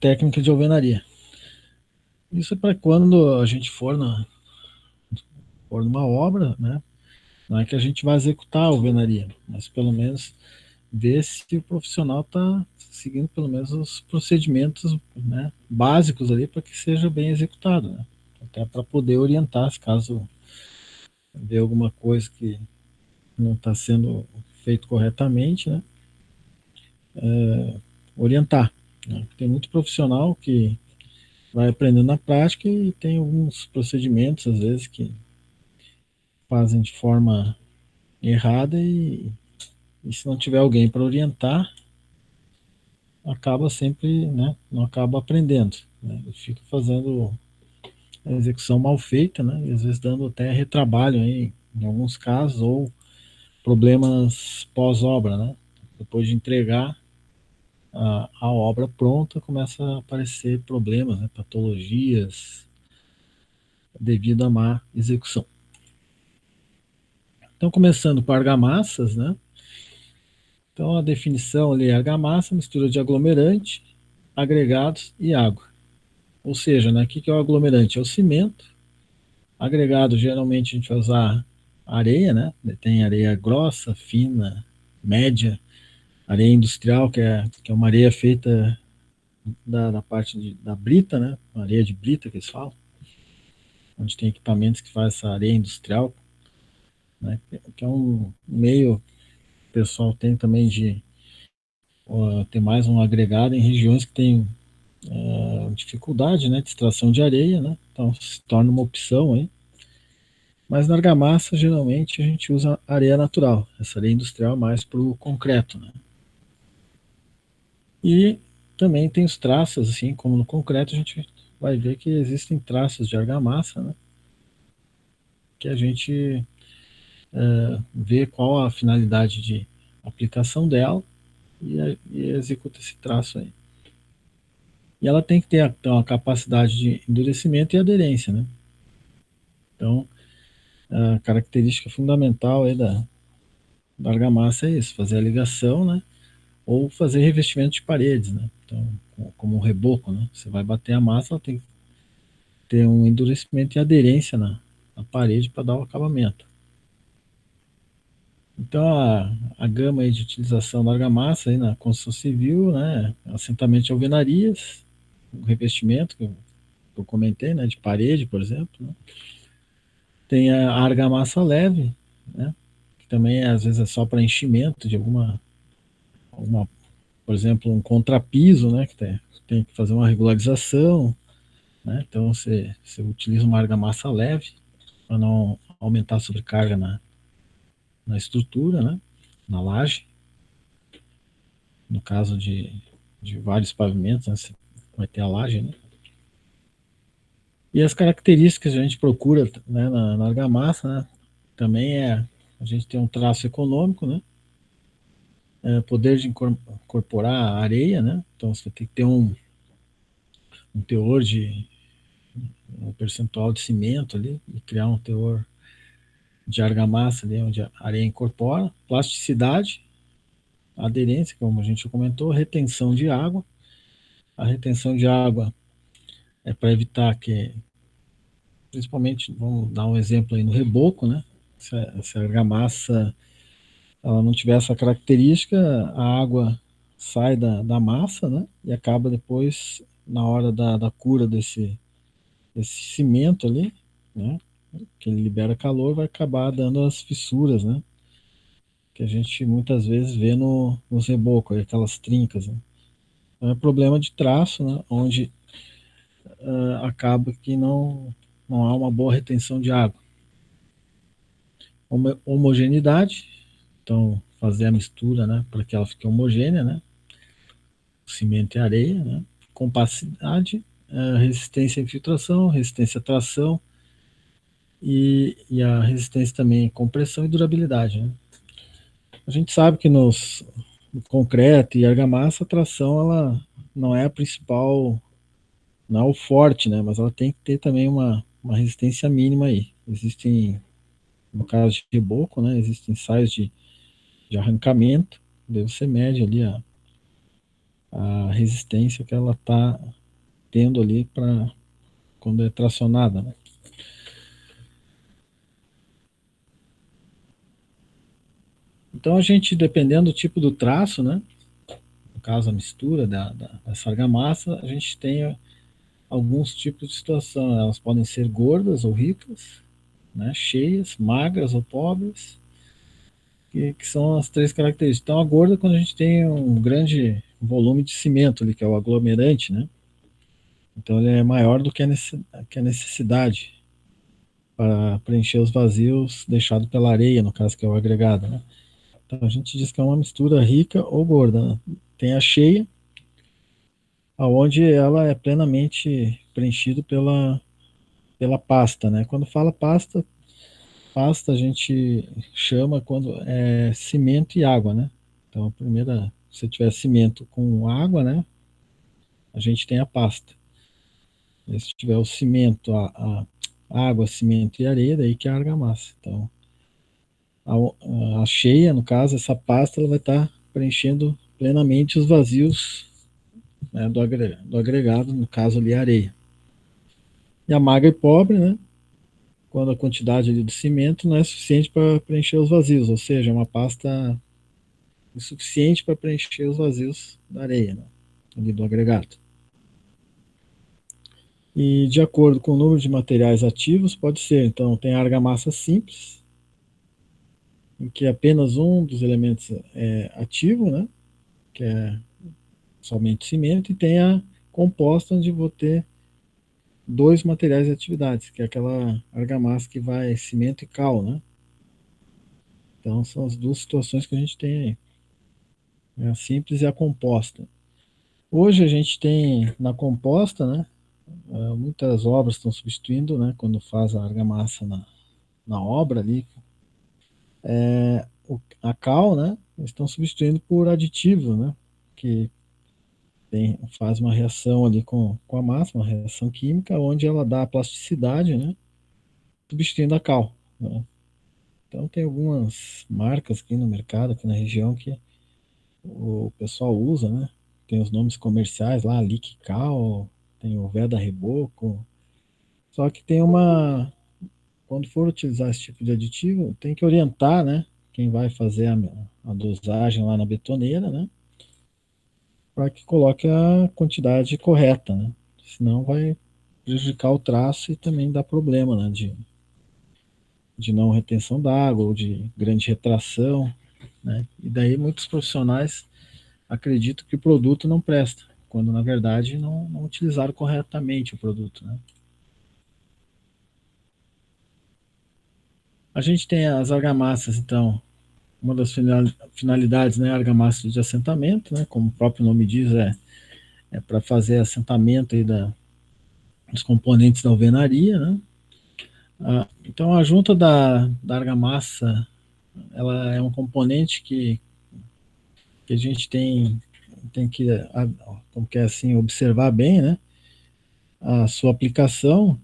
técnica de alvenaria. Isso é para quando a gente for numa obra, né? Não é que a gente vai executar a alvenaria, mas pelo menos ver se o profissional está seguindo pelo menos os procedimentos, né, básicos ali para que seja bem executado, né? Até para poder orientar se caso ver alguma coisa que não está sendo feito corretamente, né? Orientar. Né? Tem muito profissional que vai aprendendo na prática e tem alguns procedimentos, às vezes, que fazem de forma errada e se não tiver alguém para orientar, acaba sempre, né, não acaba aprendendo, né, e fica fazendo a execução mal feita, né, e às vezes dando até retrabalho aí, em alguns casos, ou problemas pós-obra, né, depois de entregar a obra pronta, começa a aparecer problemas, né, patologias, devido à má execução. Então, começando por argamassas, né, então a definição ali é argamassa, mistura de aglomerante, agregados e água. Ou seja, né, o que é o aglomerante? É o cimento. Agregado, geralmente a gente vai usar areia, né? Tem areia grossa, fina, média, areia industrial, que é uma areia feita da parte da brita, né? Uma areia de brita que eles falam, onde tem equipamentos que faz essa areia industrial, né? Que é um meio que o pessoal tem também de ter mais um agregado em regiões que tem dificuldade, né, de extração de areia, né? Então se torna uma opção aí. Mas na argamassa, geralmente, a gente usa areia natural, essa areia industrial mais para o concreto. Né? E também tem os traços, assim como no concreto, a gente vai ver que existem traços de argamassa, né? Que a gente vê qual a finalidade de aplicação dela e executa esse traço aí. E ela tem que ter então, a capacidade de endurecimento e aderência, né? Então, a característica fundamental aí da argamassa é isso, fazer a ligação, né? Ou fazer revestimento de paredes, né? Então, como um reboco, né? Você vai bater a massa, ela tem que ter um endurecimento e aderência na parede para dar o acabamento. Então, a gama aí de utilização da argamassa aí na construção civil, né? Assentamento de alvenarias, o revestimento que eu comentei, né? De parede, por exemplo. Né? Tem a argamassa leve, né? Que também às vezes é só para enchimento de alguma, por exemplo, um contrapiso, né? Que tem que fazer uma regularização, né? Então você utiliza uma argamassa leve para não aumentar a sobrecarga na estrutura, né? Na laje, no caso de vários pavimentos, né? Você vai ter a laje, né? E as características que a gente procura, né, na argamassa, né? Também a gente tem um traço econômico, né? Poder de incorporar areia, né? Então você tem que ter um teor um percentual de cimento ali e criar um teor de argamassa ali onde a areia incorpora, plasticidade, aderência, como a gente comentou, retenção de água. A retenção de água é para evitar que, principalmente, vamos dar um exemplo aí no reboco, né? Se a argamassa ela não tiver essa característica, a água sai da massa, né? E acaba depois, na hora da cura desse cimento ali, né? Que ele libera calor, vai acabar dando as fissuras, né? Que a gente muitas vezes vê nos rebocos, aquelas trincas. Né? Então é problema de traço, né? Onde acaba que não há uma boa retenção de água. Homogeneidade, então fazer a mistura, né? Para que ela fique homogênea, né? Cimento e areia, né? Compacidade, resistência à infiltração, resistência à tração e a resistência também à compressão e durabilidade. Né? A gente sabe que no concreto e argamassa, a tração ela não é a principal, não é o forte, né? Mas ela tem que ter também uma resistência mínima aí. Existem, no caso de reboco, né? Existem ensaios de arrancamento, daí você mede ali a resistência que ela está tendo ali para quando é tracionada, né? Então a gente, dependendo do tipo do traço, né? No caso a mistura dessa argamassa, a gente tem alguns tipos de situação. Elas podem ser gordas ou ricas, né? Cheias, magras ou pobres, que são as três características. Então a gorda é quando a gente tem um grande volume de cimento ali, que é o aglomerante, né? Então ele é maior do que a necessidade para preencher os vazios deixados pela areia, no caso que é o agregado, né? Então a gente diz que é uma mistura rica ou gorda, né? Tem a cheia, aonde ela é plenamente preenchida pela pasta, né? Quando fala pasta, pasta a gente chama quando é cimento e água, né? Então, a primeira, se tiver cimento com água, né? A gente tem a pasta. E se tiver o cimento, a água, cimento e areia, daí que é a argamassa. Então, a cheia, no caso, essa pasta, ela vai estar preenchendo plenamente os vazios, né, do agregado, no caso ali, a areia. E a magra e pobre, né? Quando a quantidade ali do cimento não é suficiente para preencher os vazios, ou seja, é uma pasta insuficiente para preencher os vazios da areia, né, ali do agregado. E de acordo com o número de materiais ativos, pode ser, então, tem a argamassa simples, em que apenas um dos elementos é ativo, né, que é somente cimento, e tem a composta, onde vou ter dois materiais de atividades, que é aquela argamassa que vai cimento e cal, né? Então são as duas situações que a gente tem aí, né, a simples e a composta. Hoje a gente tem na composta, né? Muitas obras estão substituindo, né? Quando faz a argamassa na obra ali, a cal, né? Estão substituindo por aditivo, né? Que faz uma reação ali com a massa, uma reação química, onde ela dá a plasticidade, né? Substituindo a cal, né? Então tem algumas marcas aqui no mercado, aqui na região, que o pessoal usa, né? Tem os nomes comerciais lá, Liquical, tem o Veda Reboco. Só que tem quando for utilizar esse tipo de aditivo, tem que orientar, né? Quem vai fazer a dosagem lá na betoneira, né? Para que coloque a quantidade correta, né? Senão vai prejudicar o traço e também dá problema, né? De não retenção d'água ou de grande retração, né? E daí muitos profissionais acreditam que o produto não presta, quando na verdade não utilizaram corretamente o produto, né? A gente tem as argamassas, então, uma das finalidades, né, argamassa de assentamento, né, como o próprio nome diz, é para fazer assentamento aí dos componentes da alvenaria, né? Então a junta da argamassa, ela é um componente que a gente tem que, como que é assim, observar bem, né, a sua aplicação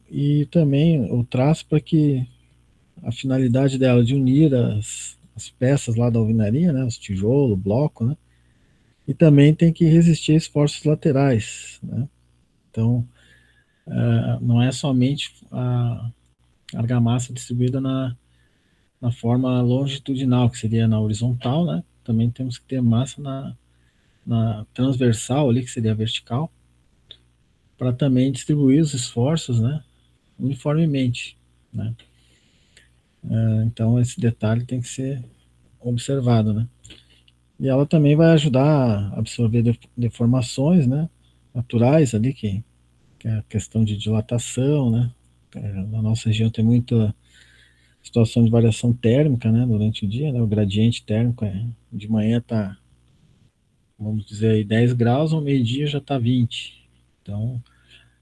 e também o traço para que a finalidade dela de unir as peças lá da alvenaria, né, os tijolos, o bloco, né, e também tem que resistir a esforços laterais, né. Então, não é somente a argamassa distribuída na forma longitudinal, que seria na horizontal, né, também temos que ter massa na transversal ali, que seria a vertical, para também distribuir os esforços, né, uniformemente, né. Então, esse detalhe tem que ser observado, né. E ela também vai ajudar a absorver deformações, né, naturais ali, que é a questão de dilatação, né. Na nossa região tem muita situação de variação térmica, né, durante o dia, né, o gradiente térmico de manhã está, vamos dizer aí, 10 graus, ao meio-dia já está 20. Então,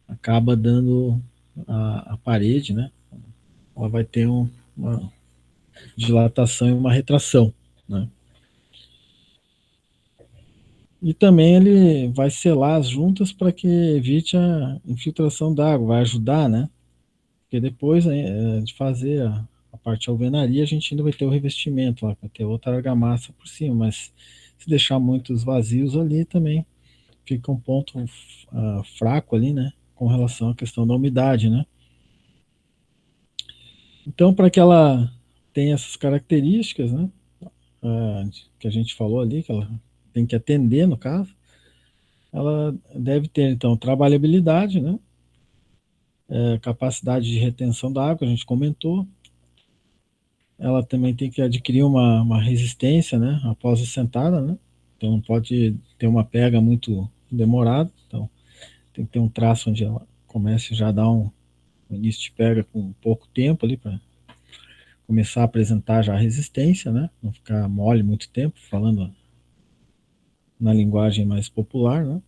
acaba dando a parede, né, ela vai ter uma dilatação e uma retração, né. E também ele vai selar as juntas para que evite a infiltração d'água, vai ajudar, né? Porque depois de fazer a parte de alvenaria, a gente ainda vai ter o revestimento lá, vai ter outra argamassa por cima, mas Se deixar muitos vazios ali também fica um ponto fraco ali, né, com relação à questão da umidade, né. Então, para que ela tenha essas características, né, que a gente falou ali, que ela tem que atender, no caso, ela deve ter, então, trabalhabilidade, né, capacidade de retenção da água, a gente comentou. Ela também tem que adquirir uma resistência, né, após a sentada, né. Então, não pode ter uma pega muito demorada. Então, tem que ter um traço onde ela comece já a dar um início de pega com pouco tempo ali, para começar a apresentar já a resistência, né, não ficar mole muito tempo, falando na linguagem mais popular, né.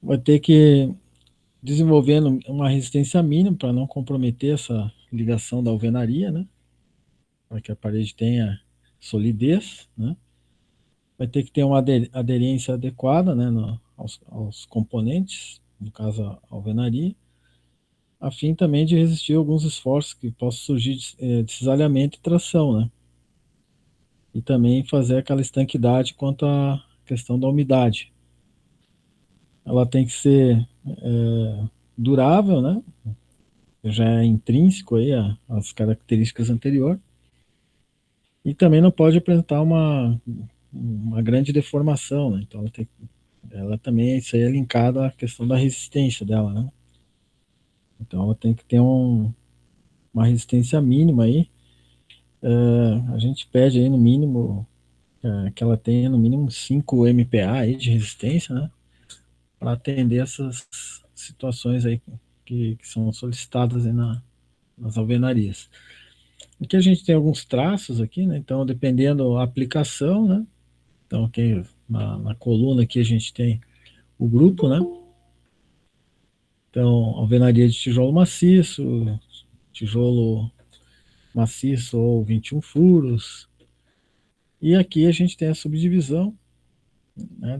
Vai ter que desenvolvendo uma resistência mínima para não comprometer essa ligação da alvenaria, né, para que a parede tenha solidez, né. Vai ter que ter uma aderência adequada, né, aos componentes, no caso a alvenaria, a fim também de resistir a alguns esforços que possam surgir de cisalhamento e tração, né. E também fazer aquela estanquidade quanto à questão da umidade. Ela tem que ser durável, né, já é intrínseco aí as características anteriores, e também não pode apresentar uma grande deformação, né, então ela também, isso aí é linkado à questão da resistência dela, né. Então ela tem que ter uma resistência mínima aí, a gente pede aí no mínimo, que ela tenha no mínimo 5 MPa aí de resistência, né, para atender essas situações aí que são solicitadas aí nas alvenarias. Aqui a gente tem alguns traços aqui, né, então dependendo da aplicação, né, então aqui na coluna aqui a gente tem o grupo, né, então alvenaria de tijolo maciço, tijolo maciço ou 21 furos, e aqui a gente tem a subdivisão, né,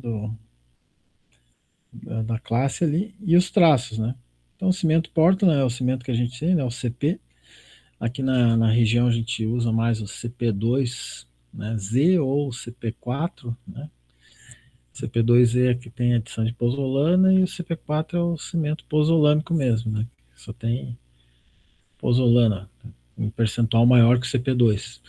da classe ali, e os traços, né. Então o cimento Portland é o cimento que a gente tem, né, o CP. Aqui na região a gente usa mais o CP2, né, Z, ou o CP4, né. CP2Z é que tem adição de pozolana, e o CP4 é o cimento pozolâmico mesmo, né, só tem pozolana, um percentual maior que o CP2.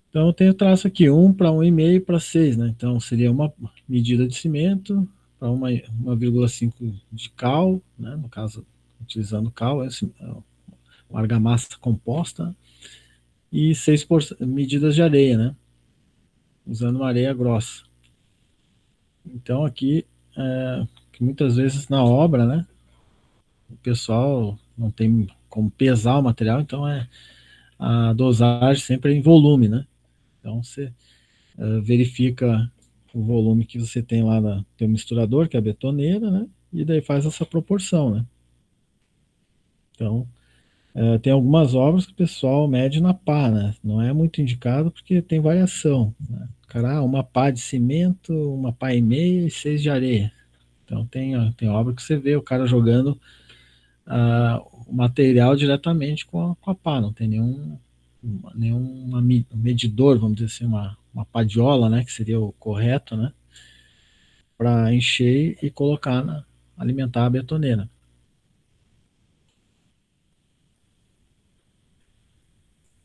Então eu tenho traço aqui 1 para 1,5 para 6, né, então seria uma medida de cimento para 1,5 de cal, né, no caso utilizando cal, uma argamassa composta, e 6 medidas de areia, né, usando uma areia grossa. Então aqui, que muitas vezes na obra, né, o pessoal não tem como pesar o material, então a dosagem sempre é em volume, né. Então você verifica o volume que você tem lá no teu misturador, que é a betoneira, né, e daí faz essa proporção, né. Então, tem algumas obras que o pessoal mede na pá, né, não é muito indicado porque tem variação, né. Cara, uma pá de cimento, uma pá e meia e 6 de areia. Então tem obra que você vê o cara jogando o material diretamente com a pá, não tem nenhum medidor, vamos dizer assim, uma padiola, né, que seria o correto, né, para encher e colocar alimentar a betoneira.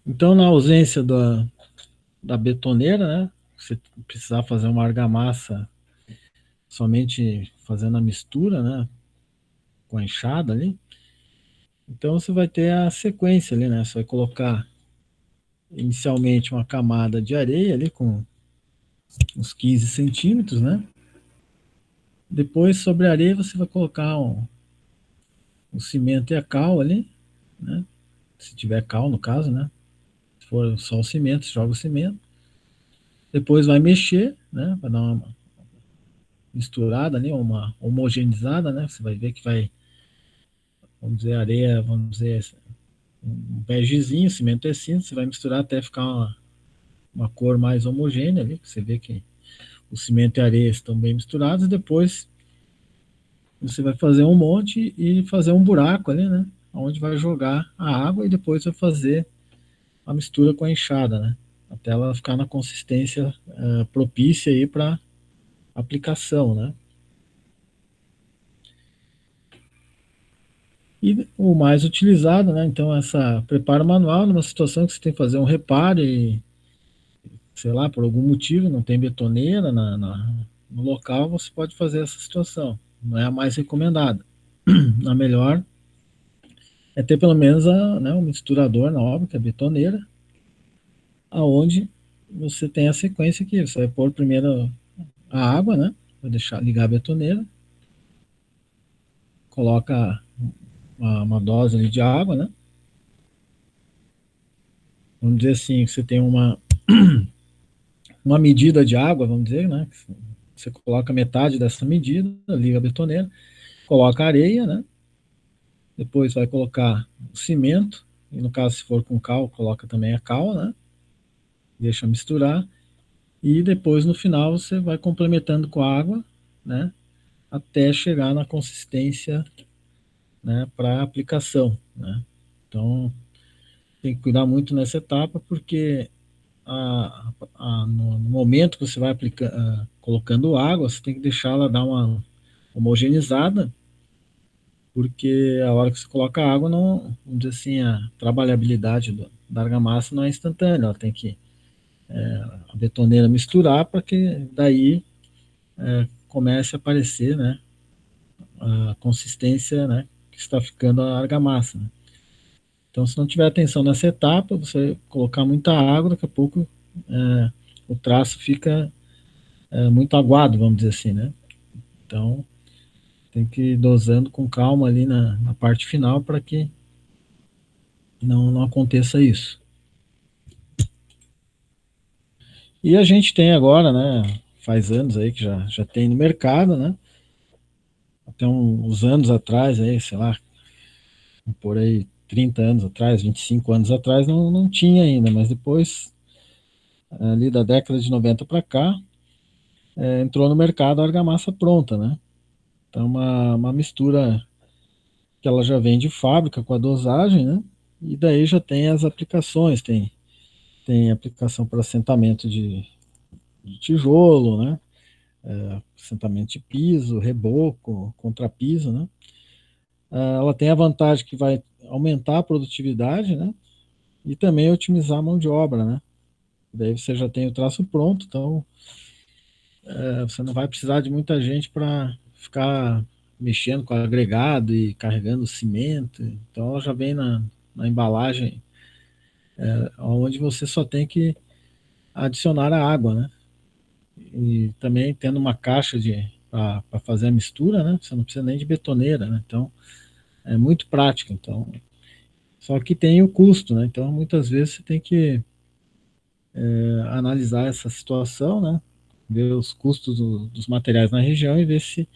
Então, na ausência da betoneira, né, você precisar fazer uma argamassa somente fazendo a mistura, né, com a enxada ali, então você vai ter a sequência ali, né, você vai colocar inicialmente uma camada de areia ali com uns 15 centímetros, né, depois sobre a areia você vai colocar o cimento e a cal ali, né, se tiver cal no caso, né, se for só o cimento, você joga o cimento, depois vai mexer, né, vai dar uma misturada ali, uma homogeneizada, né, você vai ver que vai, vamos dizer, areia, vamos dizer, um begezinho, cimento é cinza, você vai misturar até ficar uma cor mais homogênea ali, você vê que o cimento e a areia estão bem misturados, e depois você vai fazer um monte e fazer um buraco ali, né, onde vai jogar a água, e depois vai fazer a mistura com a enxada, né. até ela ficar na consistência propícia aí para aplicação, né? E o mais utilizado, né? Então, essa preparo manual numa situação que você tem que fazer um reparo e, sei lá, por algum motivo não tem betoneira no local, você pode fazer essa situação. Não é a mais recomendada. A melhor é ter pelo menos um misturador na obra, que é a betoneira, aonde você tem a sequência aqui. Você vai pôr primeiro a água, né? Vai deixar ligar a betoneira, coloca uma dose ali de água, né? Vamos dizer assim, você tem uma medida de água, vamos dizer, né? Você coloca metade dessa medida, liga a betoneira, coloca areia, né? Depois vai colocar o cimento, e no caso, se for com cal, coloca também a cal, né? Deixa misturar, e depois no final você vai complementando com água, né? Até chegar na consistência, né? Para aplicação, né? Então tem que cuidar muito nessa etapa, porque no momento que você vai colocando água, você tem que deixar ela dar uma homogeneizada, porque a hora que você coloca água, não, vamos dizer assim, a trabalhabilidade da argamassa não é instantânea, ela tem que a betoneira misturar para que daí comece a aparecer, né, a consistência, né, que está ficando a argamassa. Né? Então, se não tiver atenção nessa etapa, você colocar muita água, daqui a pouco o traço fica muito aguado, vamos dizer assim, né? Então, tem que ir dosando com calma ali na parte final para que não aconteça isso. E a gente tem agora, né? Faz anos aí que já tem no mercado, né? Até uns anos atrás, aí, sei lá, por aí 30 anos atrás, 25 anos atrás, não tinha ainda, mas depois, ali da década de 90 para cá, entrou no mercado a argamassa pronta, né? Então, uma mistura que ela já vem de fábrica com a dosagem, né? E daí já tem as aplicações, tem aplicação para assentamento de tijolo, né? Assentamento de piso, reboco, contrapiso, né? Ela tem a vantagem que vai aumentar a produtividade, né? E também otimizar a mão de obra, né? Daí você já tem o traço pronto, então você não vai precisar de muita gente para ficar mexendo com o agregado e carregando cimento. Então ela já vem na embalagem, onde você só tem que adicionar a água, né? E também tendo uma caixa para fazer a mistura, né? Você não precisa nem de betoneira, né? Então é muito prático. Então, só que tem o custo, né? Então muitas vezes você tem que analisar essa situação, né? Ver os custos dos materiais na região e ver se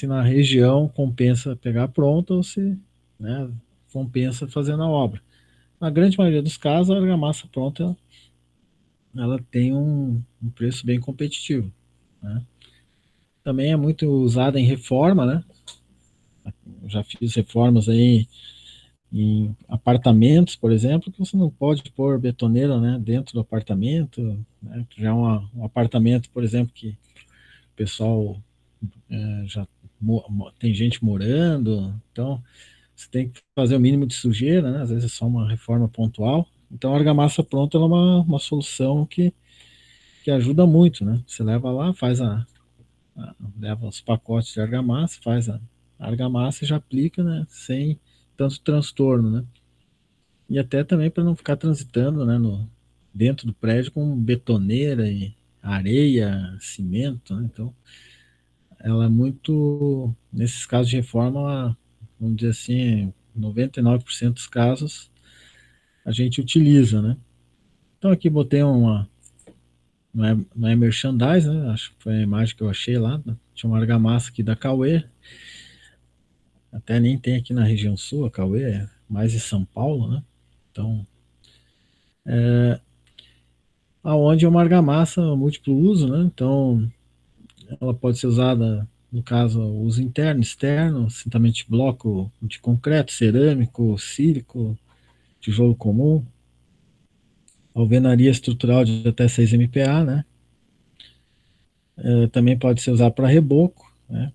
na região compensa pegar pronta ou se, né, compensa fazer na obra. Na grande maioria dos casos, a argamassa pronta ela tem um preço bem competitivo. Né? Também é muito usada em reforma, né? Eu já fiz reformas aí em apartamentos, por exemplo, que você não pode pôr betoneira, né, dentro do apartamento. Né? Já é um apartamento, por exemplo, que o pessoal já tem gente morando, então você tem que fazer o mínimo de sujeira, né? Às vezes é só uma reforma pontual. Então a argamassa pronta é uma solução que ajuda muito, né? Você leva lá, leva os pacotes de argamassa, faz a argamassa e já aplica, né? Sem tanto transtorno, né? E até também para não ficar transitando, né? Dentro do prédio com betoneira e areia, cimento, né? Então ela é muito, nesses casos de reforma, vamos dizer assim, 99% dos casos a gente utiliza, né? Então aqui botei não é merchandise, né? Acho que foi a imagem que eu achei lá, né? Tinha uma argamassa aqui da Cauê, até nem tem aqui na região sul, a Cauê é mais em São Paulo, né? Então, aonde é uma argamassa múltiplo uso, né? Então, ela pode ser usada, no caso, uso interno, externo, assentamento de bloco de concreto, cerâmico, sílico, tijolo comum. alvenaria estrutural de até 6 MPa, né? Também pode ser usado para reboco, né?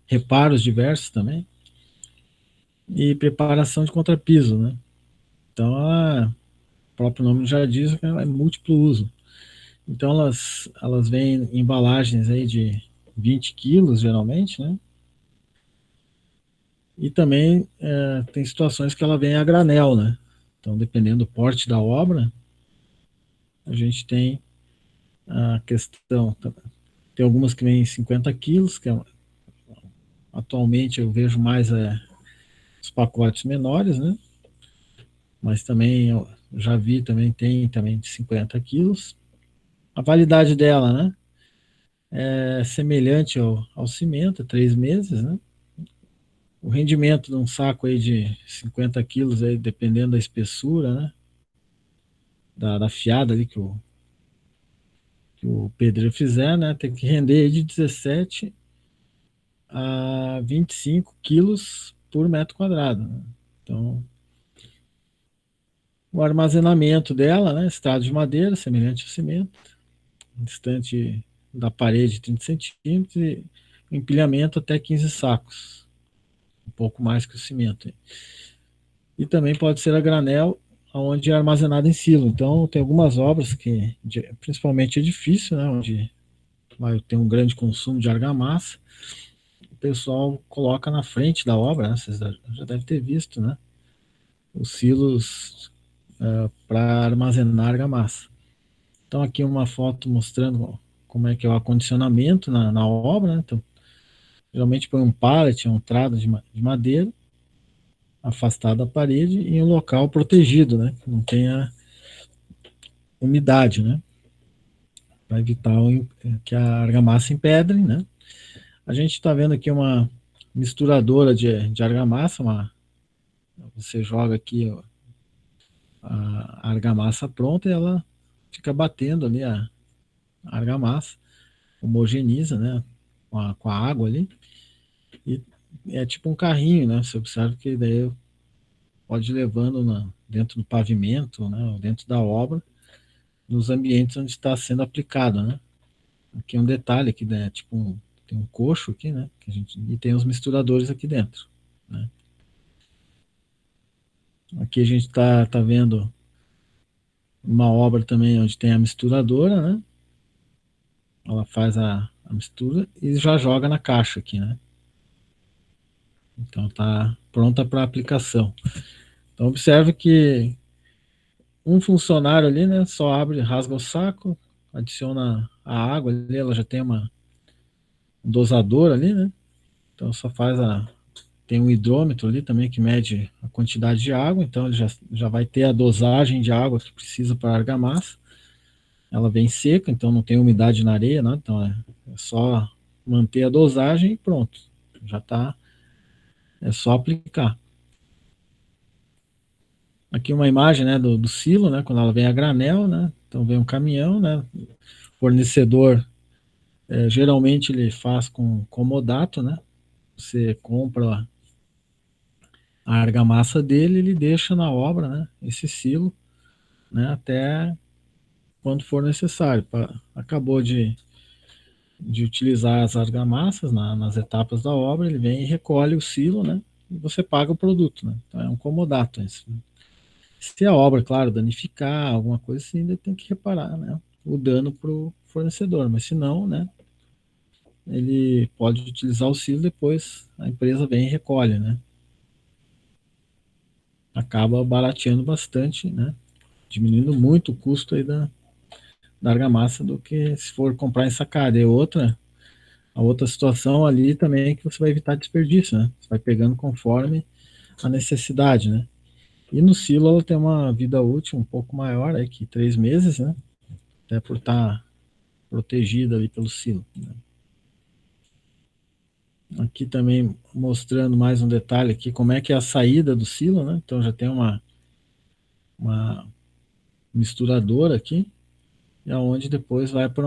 Reparos diversos também, e preparação de contrapiso, né? Então, o próprio nome já diz que é múltiplo uso. Então, elas vêm em embalagens aí de 20 quilos, geralmente, né? E também tem situações que ela vem a granel, né? Então, dependendo do porte da obra, a gente tem a questão. Tem algumas que vêm em 50 quilos, que atualmente eu vejo mais os pacotes menores, né? Mas também eu já vi, também tem também de 50 quilos. A validade dela, né? É semelhante ao cimento, 3 meses, né? O rendimento de um saco aí de 50 quilos, aí, dependendo da espessura, né? Da fiada ali que o pedreiro fizer, né? Tem que render aí de 17 a 25 quilos por metro quadrado, né? Então, o armazenamento dela, né? Estrada de madeira, semelhante ao cimento, distante da parede 30 centímetros e empilhamento até 15 sacos, um pouco mais que o cimento. E também pode ser a granel, onde é armazenado em silo. Então, tem algumas obras que, principalmente edifício, né? Onde vai ter um grande consumo de argamassa, o pessoal coloca na frente da obra, né? Vocês já devem ter visto, né? Os silos para armazenar argamassa. Então, aqui uma foto mostrando como é que é o acondicionamento na obra, né? Então, geralmente põe um pallet, um trado de madeira, afastado da parede, em um local protegido, né? Que não tenha umidade, né? Para evitar que a argamassa empedre, né? A gente está vendo aqui uma misturadora de argamassa, você joga aqui a argamassa pronta e ela fica batendo ali a argamassa, homogeniza, né? Com a água ali. E é tipo um carrinho, né? Você observa que daí pode ir levando dentro do pavimento, né? Dentro da obra, nos ambientes onde está sendo aplicado, né? Aqui é um detalhe aqui, né? Tipo tem um coxo aqui, né? E tem os misturadores aqui dentro, né? Aqui a gente tá vendo uma obra também onde tem a misturadora, né? Ela faz a mistura e já joga na caixa aqui, né? Então tá pronta para aplicação. Então observe que um funcionário ali, né, só abre, rasga o saco, adiciona a água ali, ela já tem um dosador ali, né? Então só tem um hidrômetro ali também que mede a quantidade de água, então ele já vai ter a dosagem de água que precisa para a argamassa. Ela vem seca, então não tem umidade na areia, né? Então é só manter a dosagem e pronto. Já está, é só aplicar. Aqui uma imagem, né, do silo, né, quando ela vem a granel, né? Então vem um caminhão, né? Fornecedor, geralmente ele faz com comodato, né? Você compra a argamassa dele, ele deixa na obra, né? Esse silo, né? Até quando for necessário. Acabou de utilizar as argamassas nas etapas da obra, ele vem e recolhe o silo, né? E você paga o produto, né? Então é um comodato isso, né? Se a obra, claro, danificar, alguma coisa assim, ainda tem que reparar, né? O dano para o fornecedor, mas se não, né? Ele pode utilizar o silo, depois a empresa vem e recolhe, né? Acaba barateando bastante, né? Diminuindo muito o custo aí da argamassa do que se for comprar em sacada. E a outra situação ali também é que você vai evitar desperdício, né? Você vai pegando conforme a necessidade, né? E no silo ela tem uma vida útil um pouco maior, aí que 3 meses, né? Até por estar protegida ali pelo silo, né? Aqui também mostrando mais um detalhe aqui, como é que é a saída do silo, né? Então já tem uma misturadora aqui, e aonde depois vai para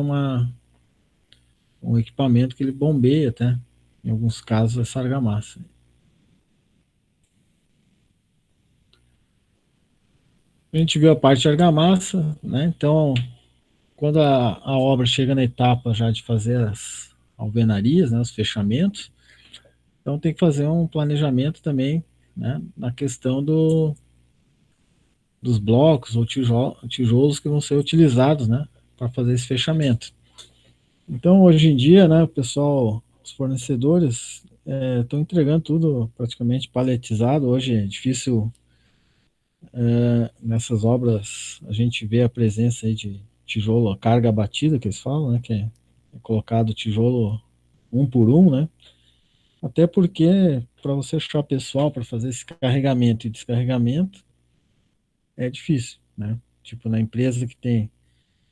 um equipamento que ele bombeia até, em alguns casos, essa argamassa. A gente viu a parte de argamassa, né? Então, quando a obra chega na etapa já de fazer as alvenarias, né, os fechamentos, então tem que fazer um planejamento também, né, na questão dos blocos ou tijolos que vão ser utilizados, né, para fazer esse fechamento. Então, hoje em dia, né, o pessoal, os fornecedores estão entregando tudo praticamente paletizado. Hoje é difícil, nessas obras, a gente vê a presença aí de tijolo, a carga abatida, que eles falam, né, que é colocado tijolo um por um, né? Até porque para você achar pessoal para fazer esse carregamento e descarregamento é difícil, né? Tipo, na empresa que tem,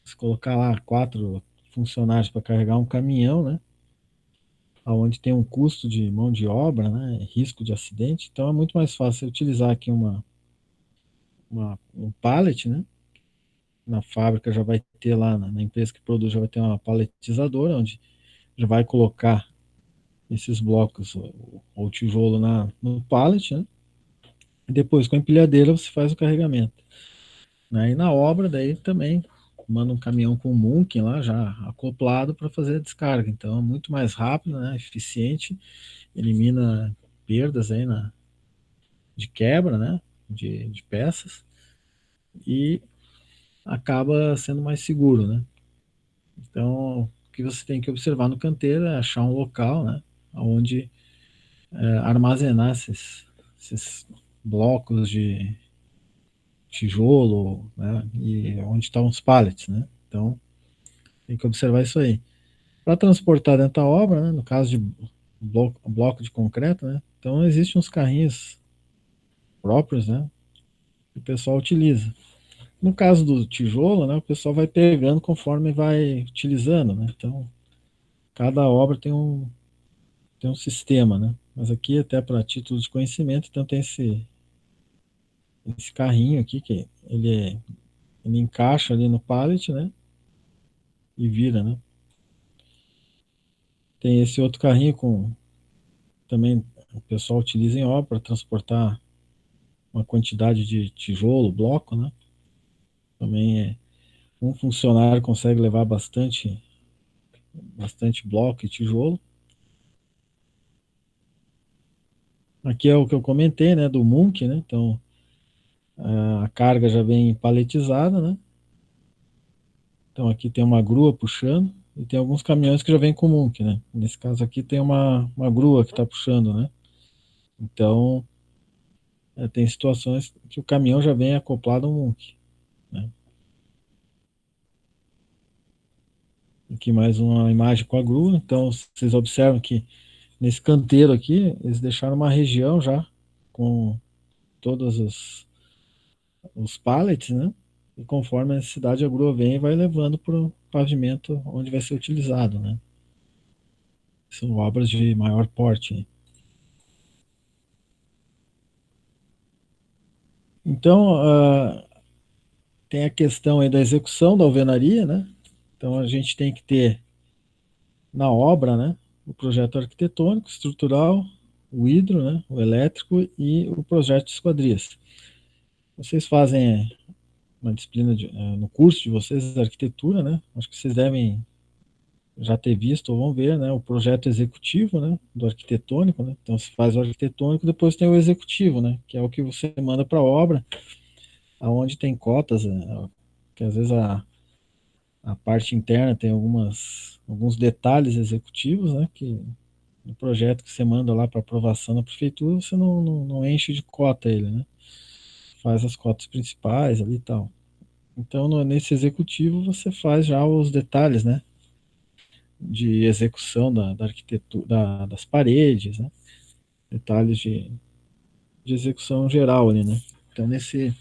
se colocar lá 4 funcionários para carregar um caminhão, né? Onde tem um custo de mão de obra, né? Risco de acidente, então é muito mais fácil utilizar aqui um pallet, né? Na fábrica já vai ter lá, na empresa que produz, já vai ter uma paletizadora, onde já vai colocar esses blocos ou tijolo no pallet, né? E depois com a empilhadeira você faz o carregamento, né? E na obra daí também manda um caminhão com um Munkin lá já acoplado para fazer a descarga. Então é muito mais rápido, né? Eficiente, elimina perdas aí de quebra, né? De peças e acaba sendo mais seguro, né? Então o que você tem que observar no canteiro é achar um local, né? Onde armazenar esses blocos de tijolo, né? E onde estão os pallets, né? Então tem que observar isso aí. Para transportar dentro da obra, né? No caso de bloco de concreto, né? Então existem uns carrinhos próprios, né? Que o pessoal utiliza. No caso do tijolo, né? O pessoal vai pegando conforme vai utilizando, né? Então cada obra tem um sistema, né? Mas aqui até para título de conhecimento, então tem esse carrinho aqui que ele encaixa ali no pallet, né? E vira, né? Tem esse outro carrinho com também o pessoal utiliza em obra para transportar uma quantidade de tijolo, bloco, né? Também um funcionário consegue levar bastante bloco e tijolo. Aqui é o que eu comentei, né? Do Munk, né? Então a carga já vem paletizada, né? Então aqui tem uma grua puxando e tem alguns caminhões que já vêm com Munk, né? Nesse caso aqui tem uma grua que está puxando, né? Então tem situações que o caminhão já vem acoplado ao Munk, né? Aqui mais uma imagem com a grua. Então vocês observam que nesse canteiro aqui eles deixaram uma região já com todos os pallets, né? E conforme a necessidade a grua vem e vai levando para o pavimento onde vai ser utilizado, né? São obras de maior porte. Então, tem a questão aí da execução da alvenaria, né? Então, a gente tem que ter na obra, né? O projeto arquitetônico, estrutural, o hidro, né? O elétrico e o projeto de esquadrias. Vocês fazem uma disciplina no curso de vocês, arquitetura, né? Acho que vocês devem já ter visto ou vão ver, né? O projeto executivo, né? Do arquitetônico, né? Então, se faz o arquitetônico, depois tem o executivo, né? Que é o que você manda para a obra, aonde tem cotas, que às vezes a parte interna tem alguns detalhes executivos, né? Que no projeto que você manda lá para aprovação na prefeitura, você não enche de cota ele, né? Faz as cotas principais ali e tal. Então, nesse executivo, você faz já os detalhes, né? De execução da arquitetura, das paredes, né? Detalhes de execução geral ali, né? Então, nesse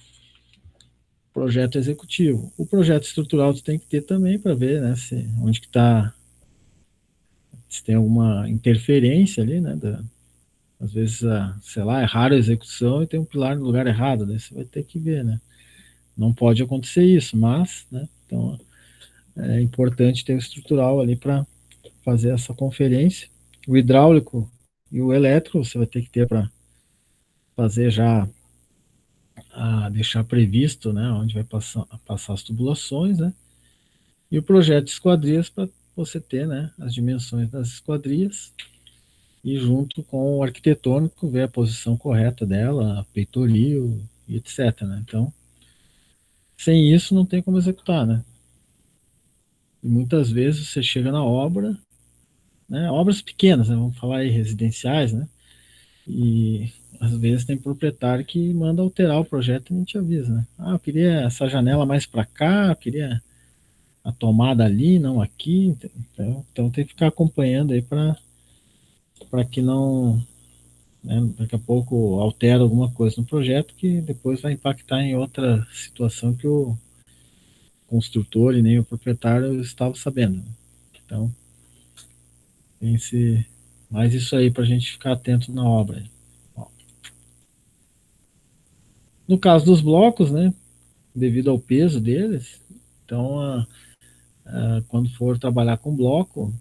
projeto executivo. O projeto estrutural tu tem que ter também para ver, né? Onde que está, se tem alguma interferência ali, né? Às vezes, sei lá, é raro a execução e tem um pilar no lugar errado, né? Você vai ter que ver, né? Não pode acontecer isso, mas, né? Então, é importante ter o estrutural ali para fazer essa conferência. O hidráulico e o elétrico você vai ter que ter para fazer já a deixar previsto, né, onde vai passar as tubulações, né, e o projeto de esquadrias para você ter, né, as dimensões das esquadrias e junto com o arquitetônico ver a posição correta dela, peitoril e etc, né. Então, sem isso não tem como executar, né. E muitas vezes você chega na obra, né, obras pequenas, né, vamos falar aí residenciais, né, e às vezes tem proprietário que manda alterar o projeto e nem te avisa, né. Ah, eu queria essa janela mais para cá, eu queria a tomada ali, não aqui. Então tem que ficar acompanhando aí para que não, né, daqui a pouco altera alguma coisa no projeto que depois vai impactar em outra situação que o construtor e nem o proprietário estavam sabendo. Então tem esse, mais isso aí para a gente ficar atento na obra. No caso dos blocos, né, devido ao peso deles, então quando for trabalhar com bloco,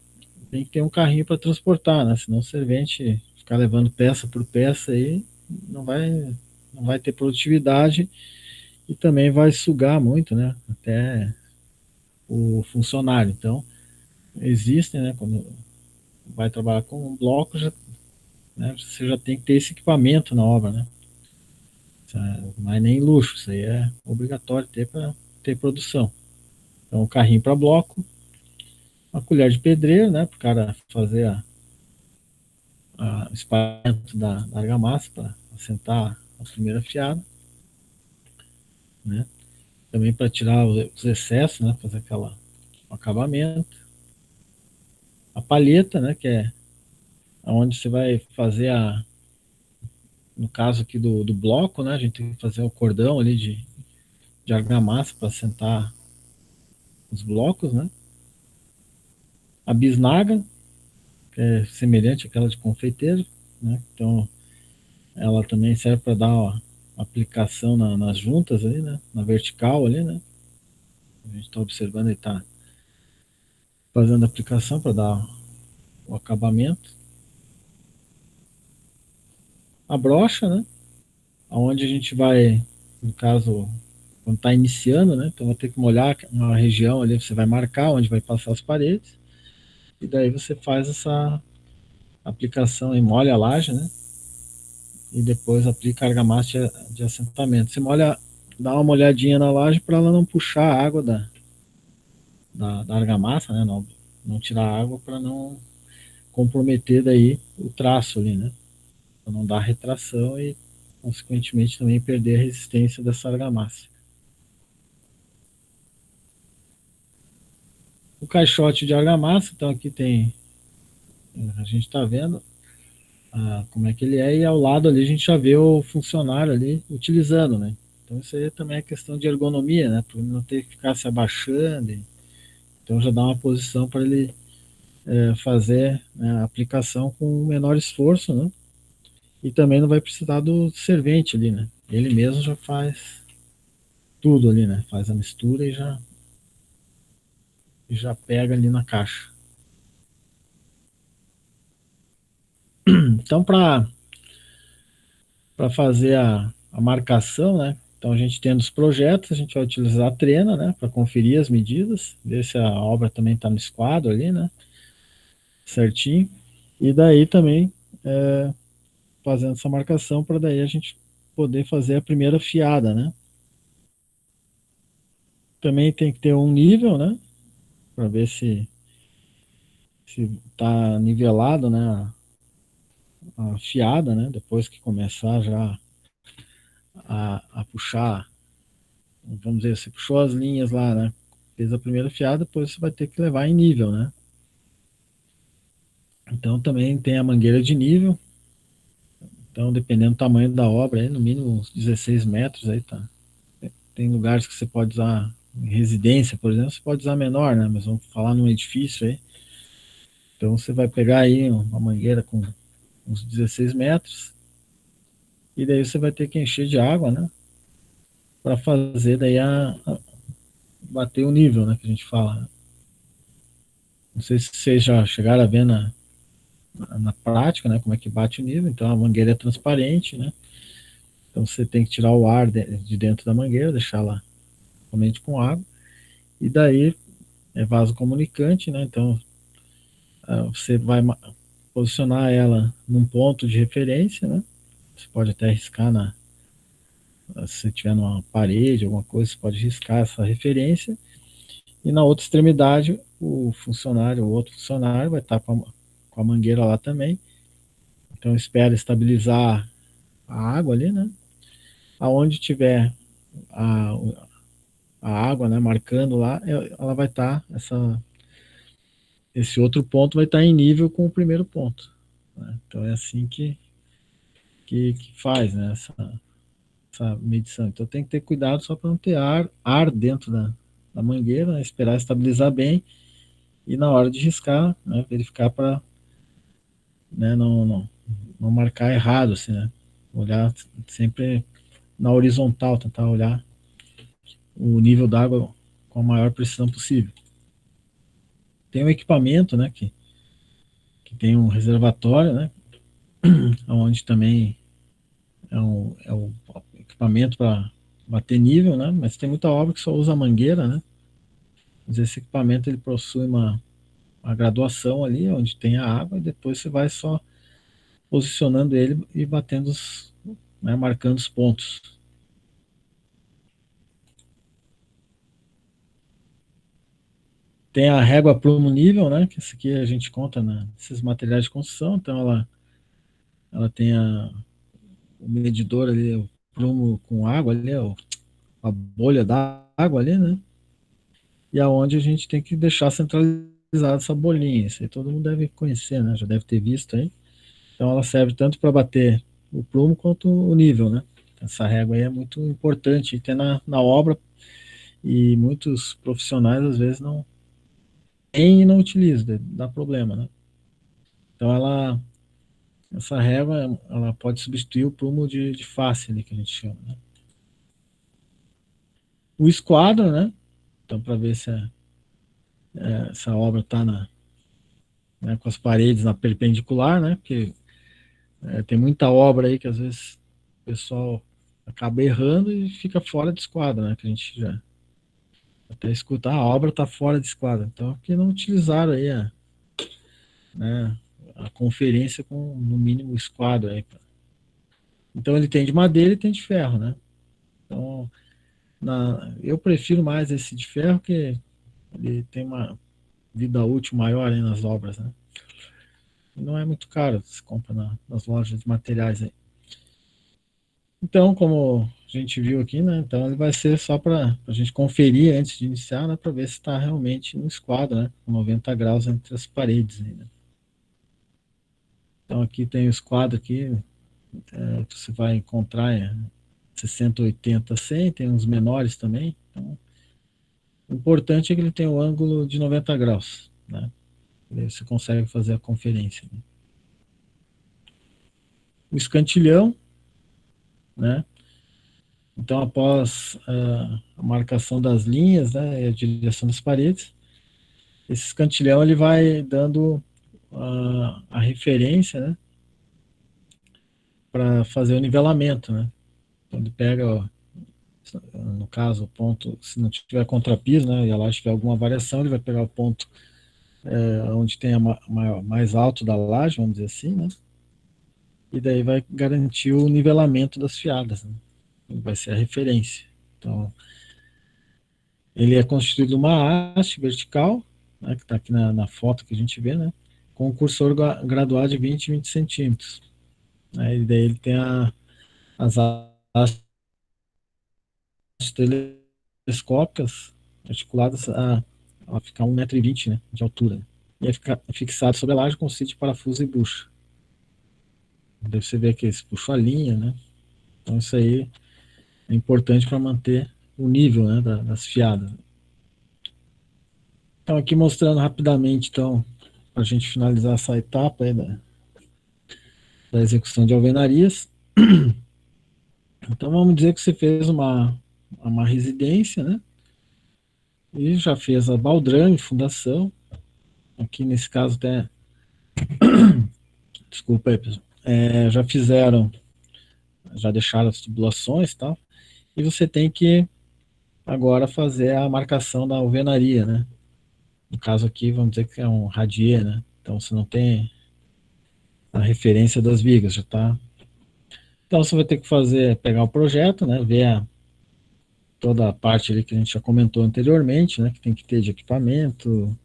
tem que ter um carrinho para transportar, né? Senão o servente ficar levando peça por peça aí não vai, não vai ter produtividade e também vai sugar muito, né? Até o funcionário. Então, existem, né? Quando vai trabalhar com um bloco, já, né, você já tem que ter esse equipamento na obra, né? Não é nem luxo, isso aí é obrigatório ter para ter produção. Então, um carrinho para bloco, uma colher de pedreiro, né? Para o cara fazer o espalhamento da argamassa para assentar a primeira fiada, né? Também para tirar os excessos, né? Fazer aquela o acabamento. A palheta, né? Que é onde você vai fazer no caso aqui do bloco, né? A gente tem que fazer o cordão ali de argamassa para assentar os blocos, né? A bisnaga, que é semelhante àquela de confeiteiro, né? Então ela também serve para dar uma aplicação nas juntas ali, né? Na vertical ali, né? A gente está observando e está fazendo a aplicação para dar o acabamento. A brocha, né? Onde a gente vai, no caso, quando está iniciando, né? Então vai ter que molhar uma região ali, você vai marcar onde vai passar as paredes, e daí você faz essa aplicação e molha a laje, né? E depois aplica a argamassa de assentamento. Você molha, dá uma molhadinha na laje para ela não puxar a água da argamassa, né? Não tirar a água para não comprometer daí o traço ali, né? Para não dar retração e, consequentemente, também perder a resistência dessa argamassa. O caixote de argamassa, então aqui tem, a gente está vendo como é que ele é, e ao lado ali a gente já vê o funcionário ali utilizando, né? Então isso aí também é questão de ergonomia, né? Para não ter que ficar se abaixando. Então já dá uma posição para ele fazer, né, a aplicação com menor esforço, né? E também não vai precisar do servente ali, né? Ele mesmo já faz tudo ali, né? Faz a mistura e já pega ali na caixa. Então, para fazer a marcação, né? Então, a gente tendo os projetos, a gente vai utilizar a trena, né? Para conferir as medidas, ver se a obra também está no esquadro ali, né? Certinho. E daí também fazendo essa marcação para daí a gente poder fazer a primeira fiada, né? Também tem que ter um nível, né? Para ver se está nivelado, né? A fiada, né? Depois que começar já a puxar, vamos dizer, você puxou as linhas lá, né? Fez a primeira fiada, depois você vai ter que levar em nível, né? Então também tem a mangueira de nível. Então, dependendo do tamanho da obra, aí, no mínimo uns 16 metros, aí tá. Tem lugares que você pode usar, em residência, por exemplo, você pode usar menor, né? Mas vamos falar num edifício aí. Então você vai pegar aí uma mangueira com uns 16 metros, e daí você vai ter que encher de água, né? Para fazer daí bater o nível, né? Que a gente fala. Não sei se vocês já chegaram a ver na prática, né? Como é que bate o nível. Então a mangueira é transparente, né? Então você tem que tirar o ar de dentro da mangueira, deixar lá somente com água, e daí é vaso comunicante, né? Então você vai posicionar ela num ponto de referência, né? Você pode até riscar se você tiver numa parede, alguma coisa, você pode riscar essa referência, e na outra extremidade o outro funcionário vai estar com a mangueira lá também. Então espera estabilizar a água ali, né? Aonde tiver a, a água, né, marcando lá, ela vai estar, esse outro ponto vai estar em nível com o primeiro ponto, né? Então é assim que faz, né, essa medição. Então tem que ter cuidado só para não ter ar dentro da mangueira, né, esperar estabilizar bem e na hora de riscar, né, verificar para, né, não marcar errado, assim, né? Olhar sempre na horizontal, tentar olhar o nível d'água com a maior precisão possível. Tem um equipamento, né, que tem um reservatório, né, onde também é um equipamento para bater nível, né, mas tem muita obra que só usa a mangueira, né, mas esse equipamento ele possui uma graduação ali, onde tem a água, e depois você vai só posicionando ele e batendo né, marcando os pontos. Tem a régua prumo nível, né, que essa aqui a gente conta nesses materiais de construção, então ela tem o medidor ali, o prumo com água ali, a bolha d'água ali, né? E aonde a gente tem que deixar centralizada essa bolinha. Isso aí todo mundo deve conhecer, né? Já deve ter visto aí. Então ela serve tanto para bater o prumo quanto o nível, né? Essa régua aí é muito importante ter na obra, e muitos profissionais às vezes não têm e não utilizam, dá problema, né? Então essa régua ela pode substituir o prumo de face ali que a gente chama, né? O esquadro, né? Então para ver se essa obra está né, com as paredes na perpendicular, né? Porque tem muita obra aí que às vezes o pessoal acaba errando e fica fora de esquadro, né? Que a gente já até escuta, a obra está fora de esquadro. Então, porque não utilizaram aí né, a conferência com no mínimo esquadro aí. Então ele tem de madeira e tem de ferro, né? Então, eu prefiro mais esse de ferro, que ele tem uma vida útil maior aí nas obras, né? E não é muito caro, se compra nas lojas de materiais aí. Então, como a gente viu aqui, né? Então ele vai ser só para a gente conferir antes de iniciar, né? Para ver se está realmente no esquadro, né? Com 90 graus entre as paredes aí, né? Então aqui tem o esquadro aqui, que você vai encontrar 60, 80, 100, tem uns menores também. Então, o importante é que ele tem o ângulo de 90 graus, né? E aí você consegue fazer a conferência, né? O escantilhão, né? Então, após a marcação das linhas, né, e a direção das paredes, esse escantilhão ele vai dando a referência, né, para fazer o nivelamento, né? Então, ele pega, ó, no caso, o ponto, se não tiver contrapiso, né, e a laje tiver alguma variação, ele vai pegar o ponto onde tem mais alto da laje, vamos dizer assim, né? E daí vai garantir o nivelamento das fiadas, né? Vai ser a referência. Então, ele é constituído de uma haste vertical, né, que está aqui na foto que a gente vê, né, com um cursor graduado de 20 e 20 centímetros. Né, e daí ele tem as hastes telescópicas articuladas a ficar 1,20 m, né, de altura. E é fixado sobre a laje com cinto de parafuso e bucha. Deve você ver que esse puxa a linha, né? Então isso aí é importante para manter o nível, né, das fiadas. Então aqui mostrando rapidamente, então, para a gente finalizar essa etapa aí da execução de alvenarias. Então vamos dizer que você fez uma residência, né? E já fez a baldrame, fundação. Aqui nesse caso até, desculpa aí, pessoal. Já fizeram já deixaram as tubulações e tal, e você tem que agora fazer a marcação da alvenaria, né? No caso aqui, vamos dizer que é um radier, né? Então você não tem a referência das vigas, já tá. Então você vai ter que fazer, pegar o projeto, né? Ver toda a parte ali que a gente já comentou anteriormente, né? Que tem que ter de equipamento,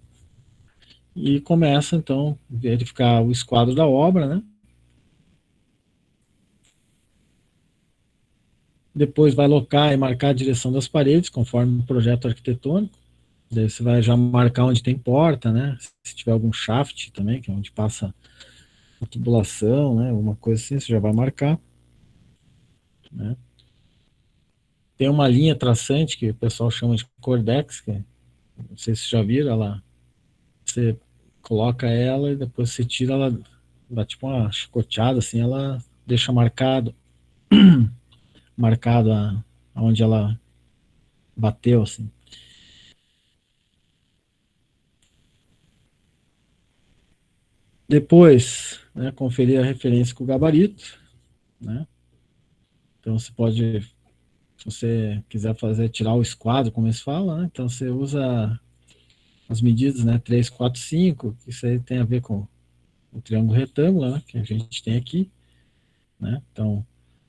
e começa então a verificar o esquadro da obra, né? Depois vai alocar e marcar a direção das paredes, conforme o projeto arquitetônico. Daí você vai já marcar onde tem porta, né? Se tiver algum shaft também, que é onde passa a tubulação, né? Alguma coisa assim, você já vai marcar, né? Tem uma linha traçante que o pessoal chama de Cordex, que não sei se já viram, ela, você coloca ela e depois você tira ela, dá tipo uma chicoteada assim, ela deixa marcado aonde ela bateu, assim. Depois, né, conferir a referência com o gabarito, né? Então você pode, se você quiser fazer, tirar o esquadro, como eles falam, né? Então você usa as medidas, né, 3, 4, 5, que isso aí tem a ver com o triângulo retângulo, né, que a gente tem aqui, né? Então,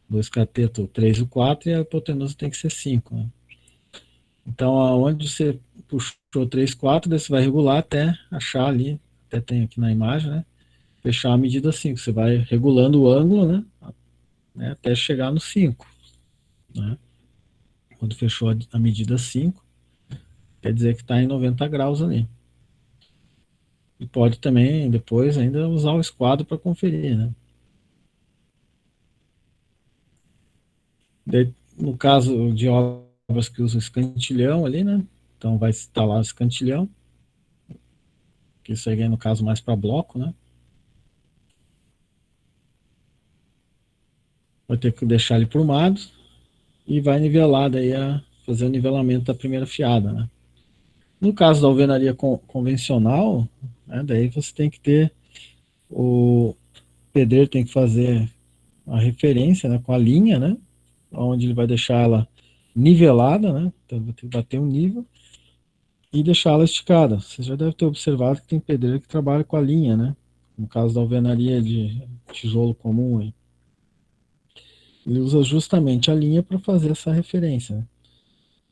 dois catetos, 3 e 4, e a hipotenusa tem que ser 5, né? Então, aonde você puxou 3, 4, daí você vai regular até achar ali, até tem aqui na imagem, né? Fechar a medida 5. Você vai regulando o ângulo, né, até chegar no 5, né? Quando fechou a medida 5, quer dizer que está em 90 graus ali. E pode também, depois, ainda usar o esquadro para conferir, né? Daí, no caso de obras que usam escantilhão ali, né? Então vai instalar o escantilhão, que isso aí é no caso mais para bloco, né? Vai ter que deixar ele prumado e vai nivelar daí fazer o nivelamento da primeira fiada, né? No caso da alvenaria convencional, né, daí você tem que ter o pedreiro tem que fazer a referência, né, com a linha, né, onde ele vai deixar ela nivelada, né? Então vai ter que bater um nível e deixá-la esticada. Você já deve ter observado que tem pedreiro que trabalha com a linha, né? No caso da alvenaria de tijolo comum, ele usa justamente a linha para fazer essa referência, né?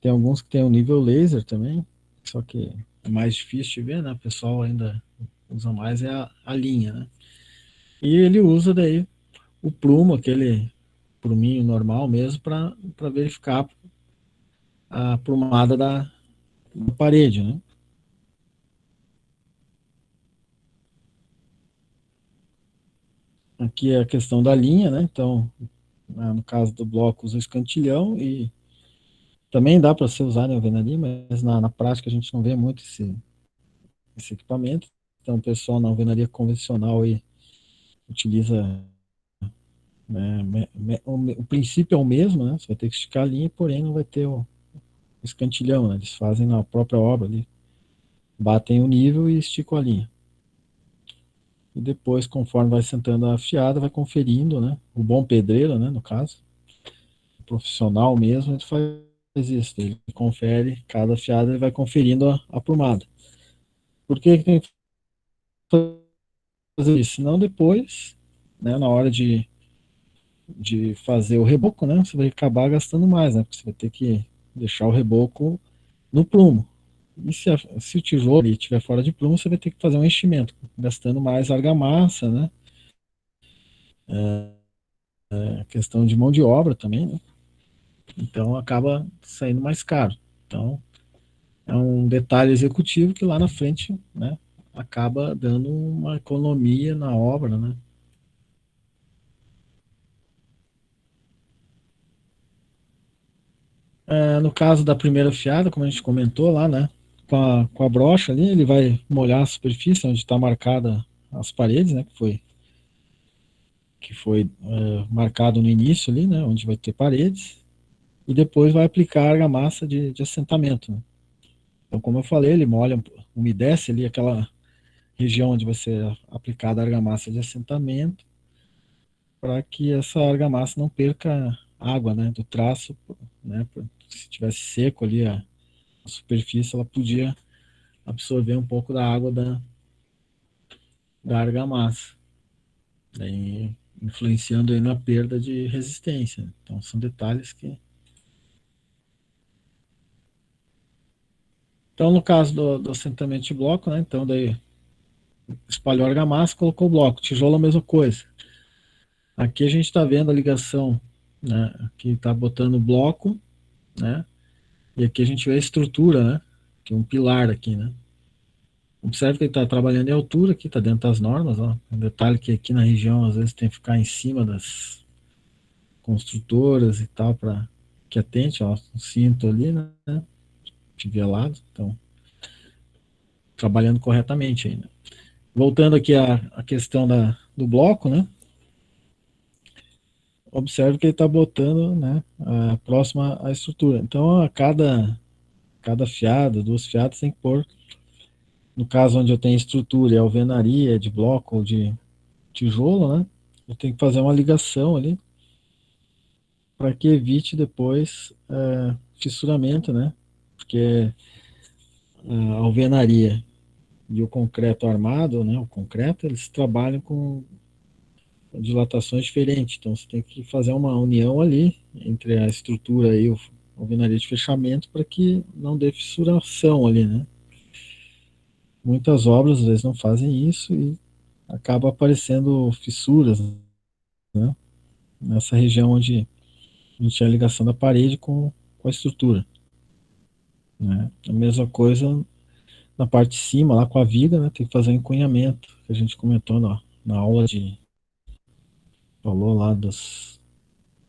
Tem alguns que tem o nível laser também, só que é mais difícil de ver, né? O pessoal ainda usa mais a linha, né? E ele usa daí o prumo, aquele pruminho normal mesmo, para verificar a prumada da parede, né? Aqui é a questão da linha, né? Então, no caso do bloco, usa o escantilhão e também dá para ser usado em alvenaria, mas na prática a gente não vê muito esse equipamento. Então, o pessoal na alvenaria convencional aí utiliza, né, o princípio é o mesmo, né? Você vai ter que esticar a linha, porém não vai ter o escantilhão, né? Eles fazem na própria obra ali, batem o nível e esticam a linha. E depois, conforme vai sentando a fiada, vai conferindo, né? O bom pedreiro, né, no caso, o profissional mesmo, ele faz isso. Ele confere cada fiada, ele vai conferindo a aprumada. Por que que tem que fazer isso? Senão depois, né, na hora de fazer o reboco, né, você vai acabar gastando mais, né? Porque você vai ter que deixar o reboco no prumo. E se o tijolo estiver fora de prumo, você vai ter que fazer um enchimento, gastando mais argamassa, né? Questão de mão de obra também, né? Então acaba saindo mais caro. Então é um detalhe executivo que lá na frente, né, acaba dando uma economia na obra, né? No caso da primeira fiada, como a gente comentou lá, né, com a brocha ali, ele vai molhar a superfície onde está marcada as paredes, né, que foi marcado no início ali, né, onde vai ter paredes, e depois vai aplicar a argamassa de assentamento, né? Então, como eu falei, ele molha, umedece ali aquela região onde vai ser aplicada a argamassa de assentamento, para que essa argamassa não perca água, né, do traço, né, se tivesse seco ali a superfície, ela podia absorver um pouco da água da argamassa, daí influenciando aí na perda de resistência. Então são detalhes que... Então no caso do assentamento de bloco, né, então daí espalhou a argamassa, colocou o bloco, tijolo a mesma coisa. Aqui a gente está vendo a ligação, né, aqui está botando o bloco, né, e aqui a gente vê a estrutura, né, que é um pilar aqui, né. Observe que ele está trabalhando em altura aqui, está dentro das normas, ó. Um detalhe que aqui na região às vezes tem que ficar em cima das construtoras e tal para que atente, ó, o cinto ali, né, fivelado, então trabalhando corretamente ainda. Voltando aqui à questão do bloco, né? Observe que ele está botando, né, próxima à estrutura. Então, a cada fiada, duas fiadas, tem que pôr, no caso onde eu tenho estrutura, é alvenaria, de bloco ou de tijolo, né? Eu tenho que fazer uma ligação ali para que evite depois fissuramento, né? Porque a alvenaria e o concreto armado, né? O concreto, eles trabalham com dilatações diferentes, então você tem que fazer uma união ali entre a estrutura e a alvenaria de fechamento para que não dê fissuração ali, né? Muitas obras às vezes não fazem isso e acaba aparecendo fissuras, né? Nessa região onde a gente tinha a ligação da parede com a estrutura, né? A mesma coisa na parte de cima, lá com a viga, né? Tem que fazer um encunhamento, que a gente comentou na aula falou lá das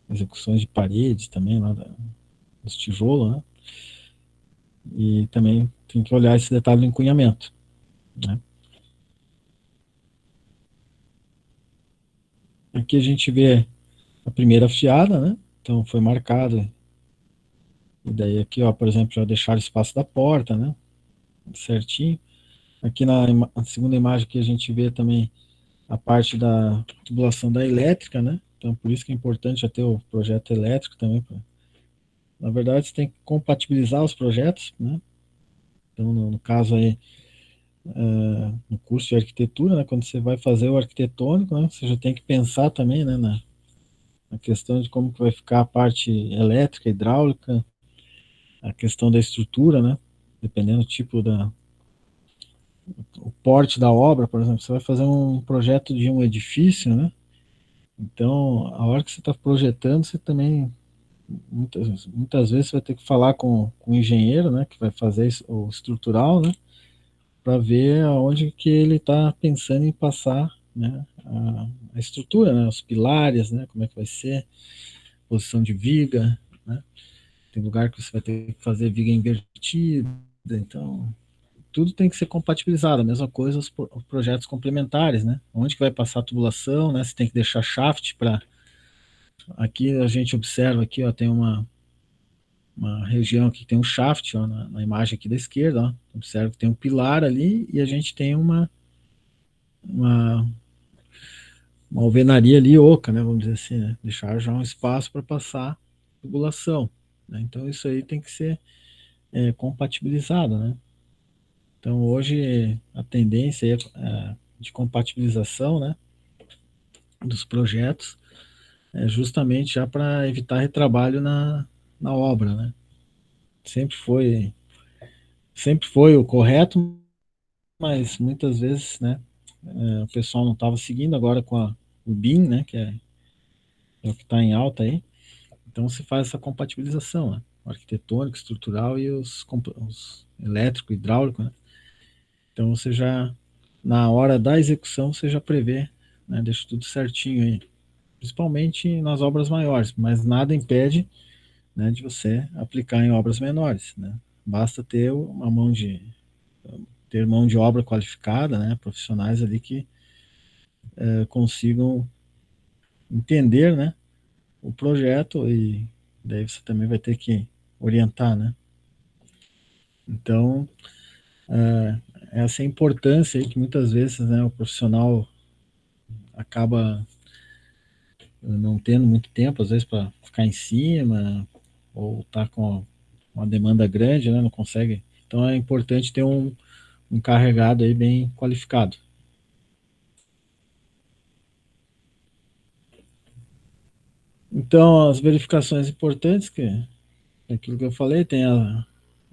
execuções de paredes também, lá dos tijolos, né? E também tem que olhar esse detalhe do encunhamento, né? Aqui a gente vê a primeira fiada, né? Então foi marcado. E daí aqui, ó, por exemplo, já deixaram o espaço da porta, né? Certinho. Aqui na segunda imagem que a gente vê também a parte da tubulação da elétrica, né? Então por isso que é importante já ter o projeto elétrico também. Na verdade, você tem que compatibilizar os projetos, né? Então, no caso aí, no curso de arquitetura, né, quando você vai fazer o arquitetônico, né, você já tem que pensar também, né, na questão de como que vai ficar a parte elétrica, hidráulica, a questão da estrutura, né, dependendo do tipo o porte da obra, por exemplo, você vai fazer um projeto de um edifício, né, então a hora que você está projetando, você também muitas vezes você vai ter que falar com o engenheiro, né, que vai fazer o estrutural, né, para ver aonde que ele está pensando em passar, né, a estrutura, né, os pilares, né, como é que vai ser, posição de viga, né, tem lugar que você vai ter que fazer viga invertida, então tudo tem que ser compatibilizado, a mesma coisa os projetos complementares, né, onde que vai passar a tubulação, né, você tem que deixar shaft para, aqui a gente observa aqui, ó, tem uma região aqui que tem um shaft, ó, na imagem aqui da esquerda, ó, observa que tem um pilar ali e a gente tem uma uma alvenaria ali oca, né, vamos dizer assim, né, deixar já um espaço para passar tubulação, né, então isso aí tem que ser compatibilizado, né, então hoje a tendência de compatibilização, né, dos projetos é justamente já para evitar retrabalho na obra, né, sempre foi, sempre foi o correto, mas muitas vezes, né, o pessoal não estava seguindo agora com o BIM, né, que é o que está em alta aí. Então se faz essa compatibilização, né? O arquitetônico, estrutural e os elétrico, hidráulico, né? Então você já, na hora da execução, você já prevê, né? Deixa tudo certinho aí. Principalmente nas obras maiores, mas nada impede, né, de você aplicar em obras menores, né? Basta ter mão de obra qualificada, né? Profissionais ali que consigam entender, né, o projeto e daí você também vai ter que orientar, né? Então, essa é a importância aí que muitas vezes, né, o profissional acaba não tendo muito tempo, às vezes, para ficar em cima, ou tá com uma demanda grande, né? Não consegue. Então é importante ter um carregado aí bem qualificado. Então, as verificações importantes, que é aquilo que eu falei, tem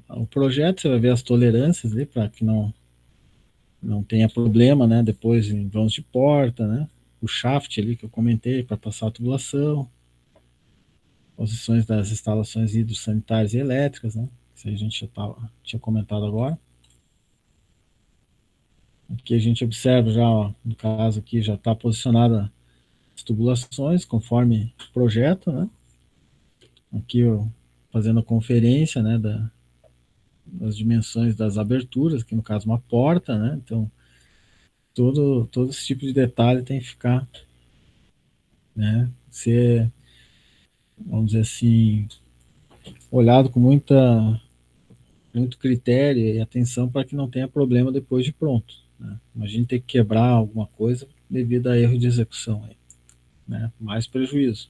o projeto, você vai ver as tolerâncias ali para que não tenha problema, né? Depois em vãos de porta, né? O shaft ali que eu comentei para passar a tubulação, posições das instalações hidrossanitárias e elétricas, né? Isso a gente já tinha comentado agora. Aqui a gente observa já, ó, no caso aqui, já está posicionada as tubulações conforme o projeto, né? Aqui ó, fazendo a conferência, né, das dimensões das aberturas, que no caso uma porta, né? Então todo esse tipo de detalhe tem que ficar, né? Ser, vamos dizer assim, olhado com muito critério e atenção para que não tenha problema depois de pronto. Né? Imagine ter que quebrar alguma coisa devido a erro de execução, aí, né? Mais prejuízo.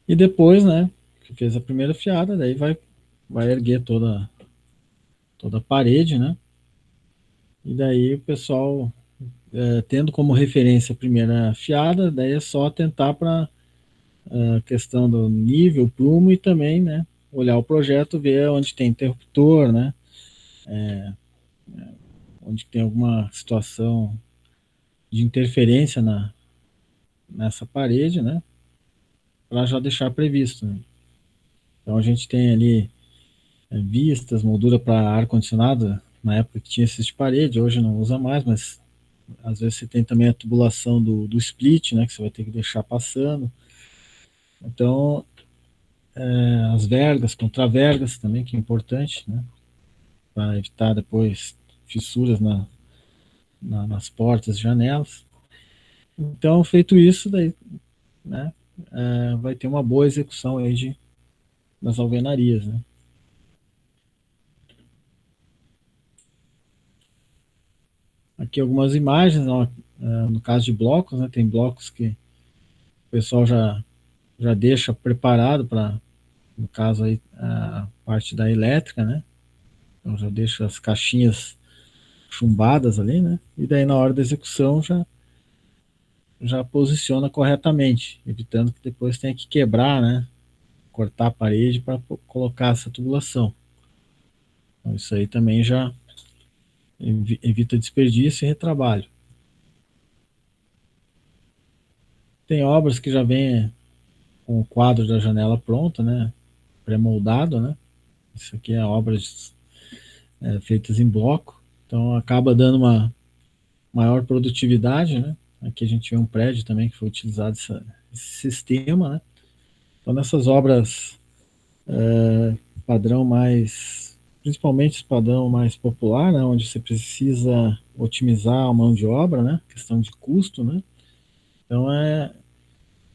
E depois, né, que fez a primeira fiada, daí vai erguer toda a parede, né? E daí o pessoal, tendo como referência a primeira fiada, daí é só tentar para a questão do nível, prumo e também, né, olhar o projeto, ver onde tem interruptor, né, onde tem alguma situação de interferência nessa parede, né, para já deixar previsto. Né? Então a gente tem ali vistas, moldura para ar-condicionado, na época que tinha esses de parede, hoje não usa mais, mas às vezes você tem também a tubulação do split, né, que você vai ter que deixar passando. Então, as vergas, contravergas também, que é importante, né, para evitar depois fissuras nas portas e janelas. Então, feito isso, daí, né, vai ter uma boa execução aí das alvenarias, né. Aqui algumas imagens, ó, no caso de blocos, né, tem blocos que o pessoal já deixa preparado para, no caso aí, a parte da elétrica, né, então já deixa as caixinhas chumbadas ali, né, e daí na hora da execução já posiciona corretamente, evitando que depois tenha que quebrar, né, cortar a parede para colocar essa tubulação. Então, isso aí também já evita desperdício e retrabalho. Tem obras que já vêm com o quadro da janela pronta, né, pré-moldado, né. Isso aqui é obras feitas em bloco, então acaba dando uma maior produtividade, né. Aqui a gente vê um prédio também que foi utilizado esse sistema, né. Então nessas obras padrão mais, principalmente padrão mais popular, né, onde você precisa otimizar a mão de obra, né, questão de custo, né. Então é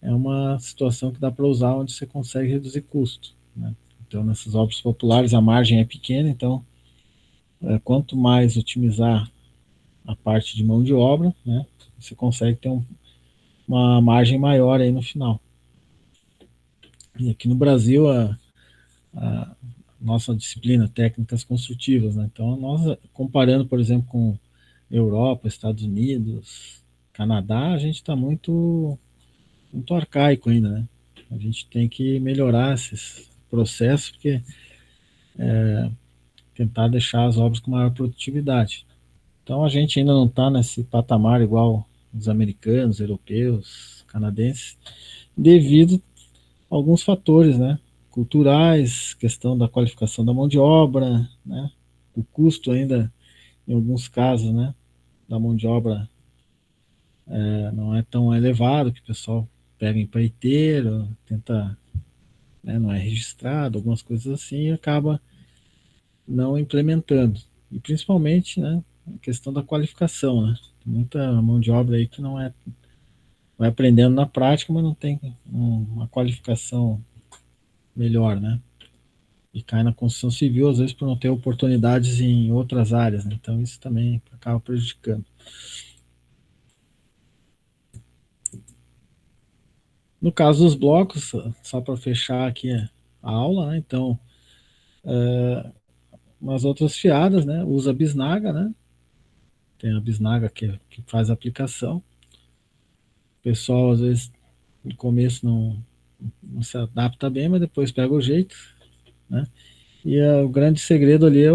uma situação que dá para usar onde você consegue reduzir custo, né? Então nessas obras populares a margem é pequena, então quanto mais otimizar a parte de mão de obra, né, você consegue ter uma margem maior aí no final. E aqui no Brasil a nossa disciplina técnicas construtivas, né? Então nós comparando, por exemplo, com Europa, Estados Unidos, Canadá, a gente está muito arcaico ainda, né? A gente tem que melhorar esses processos, porque tentar deixar as obras com maior produtividade. Então a gente ainda não está nesse patamar igual os americanos, europeus, canadenses, devido a alguns fatores, né? Culturais, questão da qualificação da mão de obra, né? O custo ainda, em alguns casos, né? Da mão de obra não é tão elevado, que o pessoal pega empreiteiro, tenta, né, não é registrado, algumas coisas assim, e acaba não implementando. E principalmente, né, a questão da qualificação, né? Tem muita mão de obra aí que não é, vai aprendendo na prática, mas não tem uma qualificação melhor, né? E cai na construção civil, às vezes por não ter oportunidades em outras áreas, né? Então isso também acaba prejudicando. No caso dos blocos, só para fechar aqui a aula, né? Então, umas outras fiadas, né? Usa bisnaga, né? Tem a bisnaga que faz a aplicação. O pessoal, às vezes, no começo não se adapta bem, mas depois pega o jeito, né? E o grande segredo ali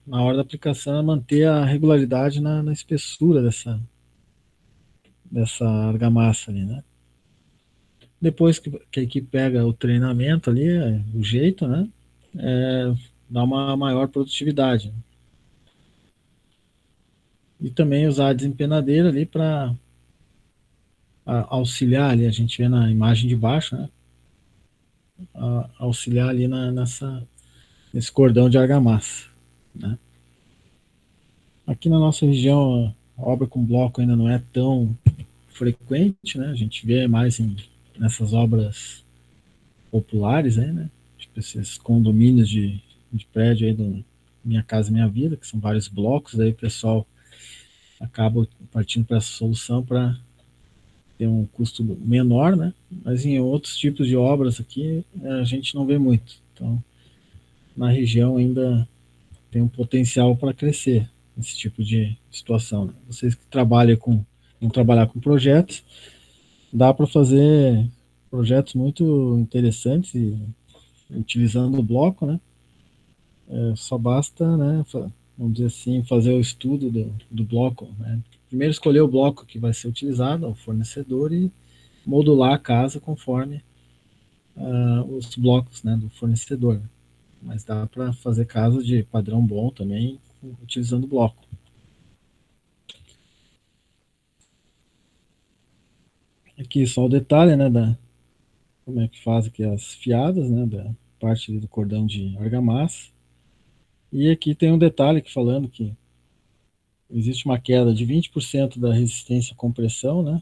na hora da aplicação é manter a regularidade na espessura dessa argamassa ali, né? Depois que a equipe pega o treinamento ali, o jeito, né? Dá uma maior produtividade. E também usar a desempenadeira ali para auxiliar ali, a gente vê na imagem de baixo, né? Auxiliar ali nesse cordão de argamassa, né? Aqui na nossa região, a obra com bloco ainda não é tão frequente, né? A gente vê mais nessas obras populares aí, né? Tipo esses condomínios de prédio aí do Minha Casa Minha Vida, que são vários blocos, aí o pessoal acaba partindo para essa solução para ter um custo menor, né? Mas em outros tipos de obras aqui a gente não vê muito. Então, na região ainda tem um potencial para crescer esse tipo de situação, né? Vocês que vão trabalhar com projetos, dá para fazer projetos muito interessantes e utilizando o bloco, né? Só basta, né, vamos dizer assim, fazer o estudo do bloco, né? Primeiro escolher o bloco que vai ser utilizado, o fornecedor, e modular a casa conforme os blocos, né, do fornecedor. Mas dá para fazer casas de padrão bom também utilizando o bloco. Aqui só o detalhe, né, como é que faz aqui as fiadas, né, da parte do cordão de argamassa. E aqui tem um detalhe que falando que existe uma queda de 20% da resistência à compressão, né,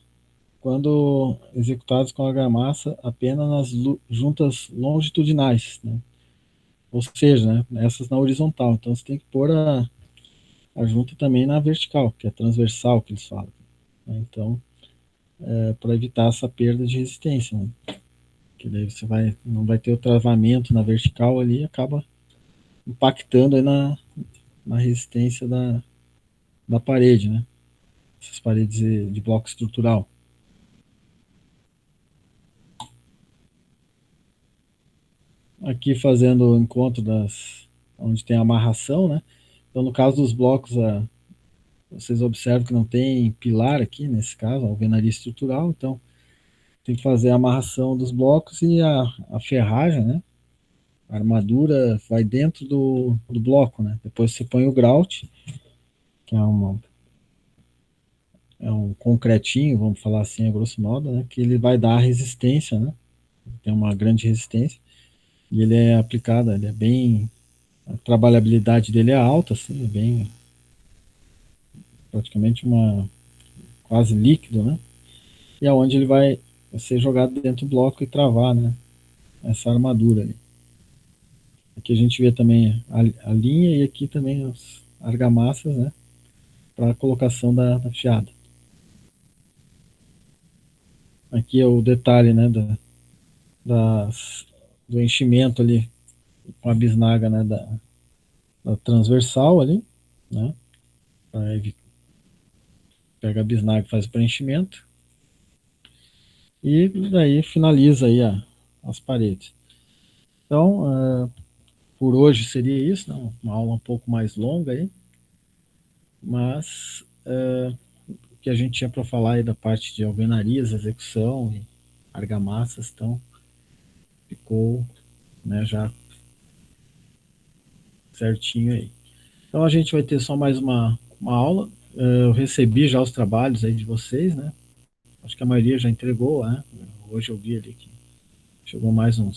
quando executados com argamassa apenas nas juntas longitudinais, né? Ou seja, né, essas na horizontal. Então você tem que pôr a junta também na vertical, que é transversal que eles falam, né? Então, para evitar essa perda de resistência, né? Que daí você não vai ter o travamento na vertical ali, acaba impactando aí na resistência da parede, né? Essas paredes de bloco estrutural. Aqui fazendo o encontro onde tem a amarração, né? Então, no caso dos blocos, vocês observam que não tem pilar aqui, nesse caso, a alvenaria estrutural, então tem que fazer a amarração dos blocos e a ferragem, né? A armadura vai dentro do bloco, né? Depois você põe o grout, que é um concretinho, vamos falar assim, a grosso modo, né? Que ele vai dar resistência, né? Tem uma grande resistência e ele é aplicado, ele é bem, a trabalhabilidade dele é alta, assim, é bem praticamente quase líquido, né? E aonde ele vai ser jogado dentro do bloco e travar, né? Essa armadura ali. Aqui a gente vê também a linha e aqui também as argamassas, né? Para a colocação da fiada. Aqui é o detalhe, né? Das, do enchimento ali com a bisnaga, né? Da transversal ali, né? Pega a bisnaga e faz o preenchimento e daí finaliza aí as paredes. Então, por hoje seria isso, né? Uma aula um pouco mais longa aí, mas o que a gente tinha para falar aí da parte de alvenarias, execução e argamassas, então ficou, né, já certinho aí. Então a gente vai ter só mais uma aula. Eu recebi já os trabalhos aí de vocês, né? Acho que a maioria já entregou, né? Hoje eu vi ali que chegou mais uns